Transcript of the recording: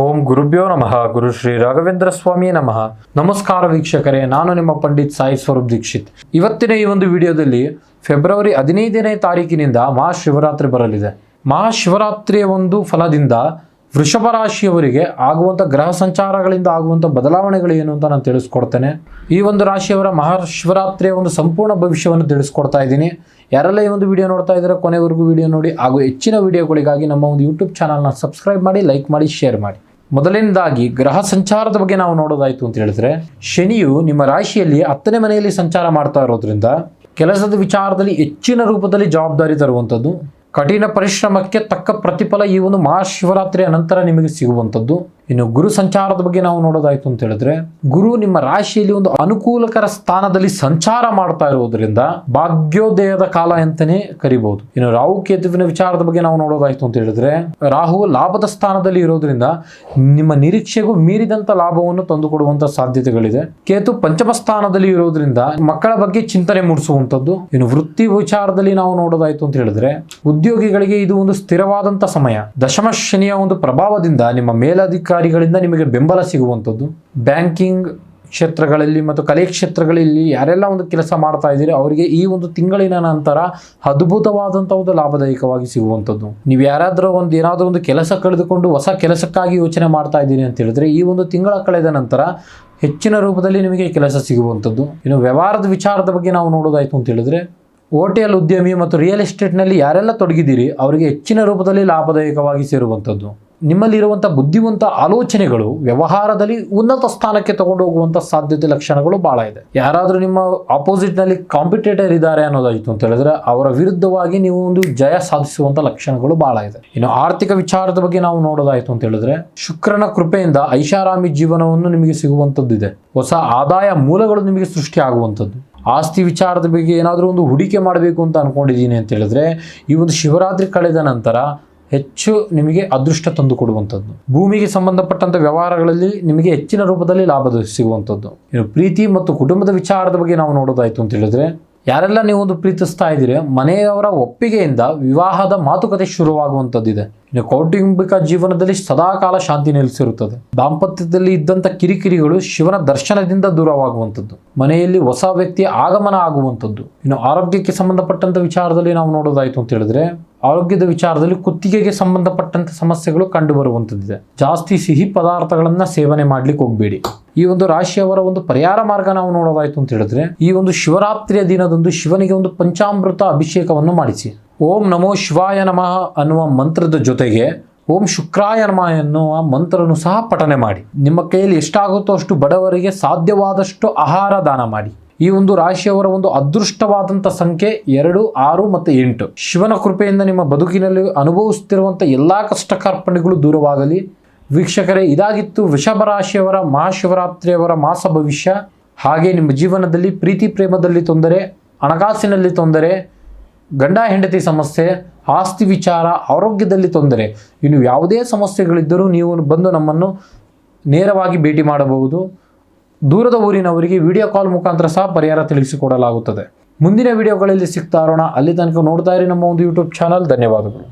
ಓಂ ಗುರುಭ್ಯೋ ನಮಃ. ಗುರು ಶ್ರೀ ರಾಘವೇಂದ್ರ ಸ್ವಾಮಿ ನಮಃ. ನಮಸ್ಕಾರ ವೀಕ್ಷಕರೇ, ನಾನು ನಿಮ್ಮ ಪಂಡಿತ್ ಸಾಯಿ ಸ್ವರೂಪ್ ದೀಕ್ಷಿತ್. ಇವತ್ತಿನ ಈ ಒಂದು ವಿಡಿಯೋದಲ್ಲಿ ಫೆಬ್ರವರಿ 15ನೇ ತಾರೀಕಿನಿಂದ ಮಹಾಶಿವರಾತ್ರಿ ಬರಲಿದೆ. ಮಹಾಶಿವರಾತ್ರಿಯ ಒಂದು ಫಲದಿಂದ ವೃಷಭ ರಾಶಿಯವರಿಗೆ ಆಗುವಂಥ ಗ್ರಹ ಸಂಚಾರಗಳಿಂದ ಆಗುವಂಥ ಬದಲಾವಣೆಗಳೇನು ಅಂತ ನಾನು ತಿಳಿಸ್ಕೊಡ್ತೇನೆ. ಈ ಒಂದು ರಾಶಿಯವರ ಮಹಾಶಿವರಾತ್ರಿಯ ಒಂದು ಸಂಪೂರ್ಣ ಭವಿಷ್ಯವನ್ನು ತಿಳಿಸ್ಕೊಡ್ತಾ ಇದ್ದೀನಿ. ಯಾರೆಲ್ಲ ಈ ಒಂದು ವಿಡಿಯೋ ನೋಡ್ತಾ ಇದ್ದಾರೆ ಕೊನೆವರೆಗೂ ವಿಡಿಯೋ ನೋಡಿ, ಹಾಗೂ ಹೆಚ್ಚಿನ ವಿಡಿಯೋಗಳಿಗಾಗಿ ನಮ್ಮ ಒಂದು ಯೂಟ್ಯೂಬ್ ಚಾನಲ್ನ ಸಬ್ಸ್ಕ್ರೈಬ್ ಮಾಡಿ, ಲೈಕ್ ಮಾಡಿ, ಶೇರ್ ಮಾಡಿ. ಮೊದಲನೇದಾಗಿ ಗ್ರಹ ಸಂಚಾರದ ಬಗ್ಗೆ ನಾವು ನೋಡೋದಾಯಿತು ಅಂತ ಹೇಳಿದ್ರೆ, ಶನಿಯು ನಿಮ್ಮ ರಾಶಿಯಲ್ಲಿ 10ನೇ ಮನೆಯಲ್ಲಿ ಸಂಚಾರ ಮಾಡ್ತಾ ಇರೋದ್ರಿಂದ ಕೆಲಸದ ವಿಚಾರದಲ್ಲಿ ಹೆಚ್ಚಿನ ರೂಪದಲ್ಲಿ ಜವಾಬ್ದಾರಿ ತರುವಂಥದ್ದು, ಕಠಿಣ ಪರಿಶ್ರಮಕ್ಕೆ ತಕ್ಕ ಪ್ರತಿಫಲ ಈ ಒಂದು ಮಹಾಶಿವರಾತ್ರಿಯ ನಂತರ ನಿಮಗೆ ಸಿಗುವಂಥದ್ದು. ಇನ್ನು ಗುರು ಸಂಚಾರದ ಬಗ್ಗೆ ನಾವು ನೋಡೋದಾಯ್ತು ಅಂತ ಹೇಳಿದ್ರೆ, ಗುರು ನಿಮ್ಮ ರಾಶಿಯಲ್ಲಿ ಒಂದು ಅನುಕೂಲಕರ ಸ್ಥಾನದಲ್ಲಿ ಸಂಚಾರ ಮಾಡ್ತಾ ಇರುವುದರಿಂದ ಭಾಗ್ಯೋದಯದ ಕಾಲ ಅಂತಾನೆ ಕರಿಬಹುದು. ಇನ್ನು ರಾಹು ಕೇತುವಿನ ವಿಚಾರದ ಬಗ್ಗೆ ನಾವು ನೋಡೋದಾಯ್ತು ಅಂತ ಹೇಳಿದ್ರೆ, ರಾಹು ಲಾಭದ ಸ್ಥಾನದಲ್ಲಿ ಇರೋದ್ರಿಂದ ನಿಮ್ಮ ನಿರೀಕ್ಷೆಗೂ ಮೀರಿದಂತ ಲಾಭವನ್ನು ತಂದುಕೊಡುವಂತ ಸಾಧ್ಯತೆಗಳಿದೆ. ಕೇತು ಪಂಚಮ ಸ್ಥಾನದಲ್ಲಿ ಇರೋದ್ರಿಂದ ಮಕ್ಕಳ ಬಗ್ಗೆ ಚಿಂತನೆ ಮೂಡಿಸುವಂತದ್ದು. ಇನ್ನು ವೃತ್ತಿ ವಿಚಾರದಲ್ಲಿ ನಾವು ನೋಡೋದಾಯ್ತು ಅಂತ ಹೇಳಿದ್ರೆ, ಉದ್ಯೋಗಿಗಳಿಗೆ ಇದು ಒಂದು ಸ್ಥಿರವಾದಂತ ಸಮಯ. ದಶಮ ಶನಿಯ ಒಂದು ಪ್ರಭಾವದಿಂದ ನಿಮ್ಮ ಮೇಲಧಿಕಾರಿಗಳಿಂದ ನಿಮಗೆ ಬೆಂಬಲ ಸಿಗುವಂಥದ್ದು. ಬ್ಯಾಂಕಿಂಗ್ ಕ್ಷೇತ್ರಗಳಲ್ಲಿ ಮತ್ತು ಕಲೆ ಕ್ಷೇತ್ರಗಳಲ್ಲಿ ಯಾರೆಲ್ಲ ಒಂದು ಕೆಲಸ ಮಾಡ್ತಾ ಇದ್ದೀರಿ ಅವರಿಗೆ ಈ ಒಂದು ತಿಂಗಳಿನ ನಂತರ ಅದ್ಭುತವಾದಂಥ ಒಂದು ಲಾಭದಾಯಕವಾಗಿ ಸಿಗುವಂಥದ್ದು. ನೀವು ಯಾರಾದರೂ ಏನಾದರೂ ಒಂದು ಕೆಲಸ ಕಳೆದುಕೊಂಡು ಹೊಸ ಕೆಲಸಕ್ಕಾಗಿ ಯೋಚನೆ ಮಾಡ್ತಾ ಇದ್ದೀನಿ ಅಂತ ಹೇಳಿದ್ರೆ, ಈ ಒಂದು ತಿಂಗಳ ಕಳೆದ ನಂತರ ಹೆಚ್ಚಿನ ರೂಪದಲ್ಲಿ ನಿಮಗೆ ಕೆಲಸ ಸಿಗುವಂಥದ್ದು. ಇನ್ನು ವ್ಯವಹಾರದ ವಿಚಾರದ ಬಗ್ಗೆ ನಾವು ನೋಡೋದಾಯ್ತು ಅಂತ ಹೇಳಿದ್ರೆ, ಹೋಟೆಲ್ ಉದ್ಯಮಿ ಮತ್ತು ರಿಯಲ್ ಎಸ್ಟೇಟ್ನಲ್ಲಿ ಯಾರೆಲ್ಲ ತೊಡಗಿದ್ದೀರಿ ಅವರಿಗೆ ಹೆಚ್ಚಿನ ರೂಪದಲ್ಲಿ ಲಾಭದಾಯಕವಾಗಿ ಸೇರುವಂಥದ್ದು. ನಿಮ್ಮಲ್ಲಿರುವಂಥ ಬುದ್ಧಿವಂತ ಆಲೋಚನೆಗಳು ವ್ಯವಹಾರದಲ್ಲಿ ಉನ್ನತ ಸ್ಥಾನಕ್ಕೆ ತಗೊಂಡು ಹೋಗುವಂಥ ಸಾಧ್ಯತೆ ಲಕ್ಷಣಗಳು ಭಾಳ ಇದೆ. ಯಾರಾದರೂ ನಿಮ್ಮ ಆಪೋಸಿಟ್ನಲ್ಲಿ ಕಾಂಪಿಟೇಟರ್ ಇದ್ದಾರೆ ಅನ್ನೋದಾಯಿತು ಅಂತ ಹೇಳಿದ್ರೆ, ಅವರ ವಿರುದ್ಧವಾಗಿ ನೀವು ಒಂದು ಜಯ ಸಾಧಿಸುವಂಥ ಲಕ್ಷಣಗಳು ಭಾಳ ಇದೆ. ಇನ್ನು ಆರ್ಥಿಕ ವಿಚಾರದ ಬಗ್ಗೆ ನಾವು ನೋಡೋದಾಯಿತು ಅಂತ ಹೇಳಿದ್ರೆ, ಶುಕ್ರನ ಕೃಪೆಯಿಂದ ಐಷಾರಾಮಿ ಜೀವನವನ್ನು ನಿಮಗೆ ಸಿಗುವಂಥದ್ದು ಇದೆ. ಹೊಸ ಆದಾಯ ಮೂಲಗಳು ನಿಮಗೆ ಸೃಷ್ಟಿ ಆಗುವಂಥದ್ದು. ಆಸ್ತಿ ವಿಚಾರದ ಬಗ್ಗೆ ಏನಾದರೂ ಒಂದು ಹೂಡಿಕೆ ಮಾಡಬೇಕು ಅಂತ ಅನ್ಕೊಂಡಿದ್ದೀನಿ ಅಂತ ಹೇಳಿದ್ರೆ, ಈ ಒಂದು ಶಿವರಾತ್ರಿ ಕಳೆದ ನಂತರ ಹೆಚ್ಚು ನಿಮಗೆ ಅದೃಷ್ಟ ತಂದು ಕೊಡುವಂಥದ್ದು. ಭೂಮಿಗೆ ಸಂಬಂಧಪಟ್ಟಂಥ ವ್ಯವಹಾರಗಳಲ್ಲಿ ನಿಮಗೆ ಹೆಚ್ಚಿನ ರೂಪದಲ್ಲಿ ಲಾಭ ಸಿಗುವಂಥದ್ದು. ಇನ್ನು ಪ್ರೀತಿ ಮತ್ತು ಕುಟುಂಬದ ವಿಚಾರದ ಬಗ್ಗೆ ನಾವು ನೋಡೋದಾಯ್ತು ಅಂತ ಹೇಳಿದ್ರೆ, ಯಾರೆಲ್ಲ ನೀವು ಒಂದು ಪ್ರೀತಿಸ್ತಾ ಇದ್ದೀರಿ ಮನೆಯವರ ಒಪ್ಪಿಗೆಯಿಂದ ವಿವಾಹದ ಮಾತುಕತೆ ಶುರುವಾಗುವಂಥದ್ದಿದೆ. ಇನ್ನು ಕೌಟುಂಬಿಕ ಜೀವನದಲ್ಲಿ ಸದಾಕಾಲ ಶಾಂತಿ ನೆಲೆಸಿರುತ್ತದೆ. ದಾಂಪತ್ಯದಲ್ಲಿ ಇದ್ದಂಥ ಕಿರಿಕಿರಿಗಳು ಶಿವನ ದರ್ಶನದಿಂದ ದೂರವಾಗುವಂಥದ್ದು. ಮನೆಯಲ್ಲಿ ಹೊಸ ವ್ಯಕ್ತಿಯ ಆಗಮನ ಆಗುವಂಥದ್ದು. ಇನ್ನು ಆರೋಗ್ಯಕ್ಕೆ ಸಂಬಂಧಪಟ್ಟಂಥ ವಿಚಾರದಲ್ಲಿ ನಾವು ನೋಡೋದಾಯ್ತು ಅಂತ ಹೇಳಿದ್ರೆ, ಆರೋಗ್ಯದ ವಿಚಾರದಲ್ಲಿ ಕುತ್ತಿಗೆಗೆ ಸಂಬಂಧಪಟ್ಟಂತ ಸಮಸ್ಯೆಗಳು ಕಂಡು ಬರುವಂಥದ್ದಿದೆ. ಜಾಸ್ತಿ ಸಿಹಿ ಪದಾರ್ಥಗಳನ್ನ ಸೇವನೆ ಮಾಡ್ಲಿಕ್ಕೆ ಹೋಗಬೇಡಿ. ಈ ಒಂದು ರಾಶಿಯವರ ಒಂದು ಪರಿಹಾರ ಮಾರ್ಗ ನಾವು ನೋಡೋದಾಯ್ತು ಅಂತ ಹೇಳಿದ್ರೆ, ಈ ಒಂದು ಶಿವರಾತ್ರಿಯ ದಿನದಂದು ಶಿವನಿಗೆ ಒಂದು ಪಂಚಾಮೃತ ಅಭಿಷೇಕವನ್ನು ಮಾಡಿಸಿ. ಓಂ ನಮೋ ಶಿವಾಯ ನಮಃ ಅನ್ನುವ ಮಂತ್ರದ ಜೊತೆಗೆ ಓಂ ಶುಕ್ರಾಯ ನಮಃ ಎನ್ನುವ ಮಂತ್ರವನ್ನು ಸಹ ಪಠನೆ ಮಾಡಿ. ನಿಮ್ಮ ಕೈಯಲ್ಲಿ ಎಷ್ಟಾಗುತ್ತೋ ಅಷ್ಟು ಬಡವರಿಗೆ ಸಾಧ್ಯವಾದಷ್ಟು ಆಹಾರ ದಾನ ಮಾಡಿ. ಈ ಒಂದು ರಾಶಿಯವರ ಒಂದು ಅದೃಷ್ಟವಾದಂಥ ಸಂಖ್ಯೆ 2, 6 ಮತ್ತು 8. ಶಿವನ ಕೃಪೆಯಿಂದ ನಿಮ್ಮ ಬದುಕಿನಲ್ಲಿ ಅನುಭವಿಸುತ್ತಿರುವಂಥ ಎಲ್ಲಾ ಕಷ್ಟ ಕಾರ್ಪಣ್ಯಗಳು ದೂರವಾಗಲಿ. ವೀಕ್ಷಕರೇ, ಇದಾಗಿತ್ತು ವೃಷಭ ರಾಶಿಯವರ ಮಹಾಶಿವರಾತ್ರಿಯವರ ಮಾಸ ಭವಿಷ್ಯ. ಹಾಗೆ ನಿಮ್ಮ ಜೀವನದಲ್ಲಿ ಪ್ರೀತಿ ಪ್ರೇಮದಲ್ಲಿ ತೊಂದರೆ, ಹಣಕಾಸಿನಲ್ಲಿ ತೊಂದರೆ, ಗಂಡ ಹೆಂಡತಿ ಸಮಸ್ಯೆ, ಆಸ್ತಿ ವಿಚಾರ, ಆರೋಗ್ಯದಲ್ಲಿ ತೊಂದರೆ, ಇನ್ನು ಯಾವುದೇ ಸಮಸ್ಯೆಗಳಿದ್ದರೂ ನೀವು ಬಂದು ನಮ್ಮನ್ನು ನೇರವಾಗಿ ಭೇಟಿ ಮಾಡಬಹುದು. ದೂರದ ಊರಿನವರಿಗೆ ವಿಡಿಯೋ ಕಾಲ್ ಮುಖಾಂತರ ಸಹ ಪರಿಹಾರ ತಿಳಿಸಿಕೊಡಲಾಗುತ್ತದೆ. ಮುಂದಿನ ವಿಡಿಯೋಗಳಲ್ಲಿ ಸಿಗ್ತಾ ಇರೋಣ. ಅಲ್ಲಿ ತನಕ ನೋಡ್ತಾ ಇರಿ ನಮ್ಮ ಒಂದು ಯೂಟ್ಯೂಬ್ ಚಾನಲ್. ಧನ್ಯವಾದಗಳು.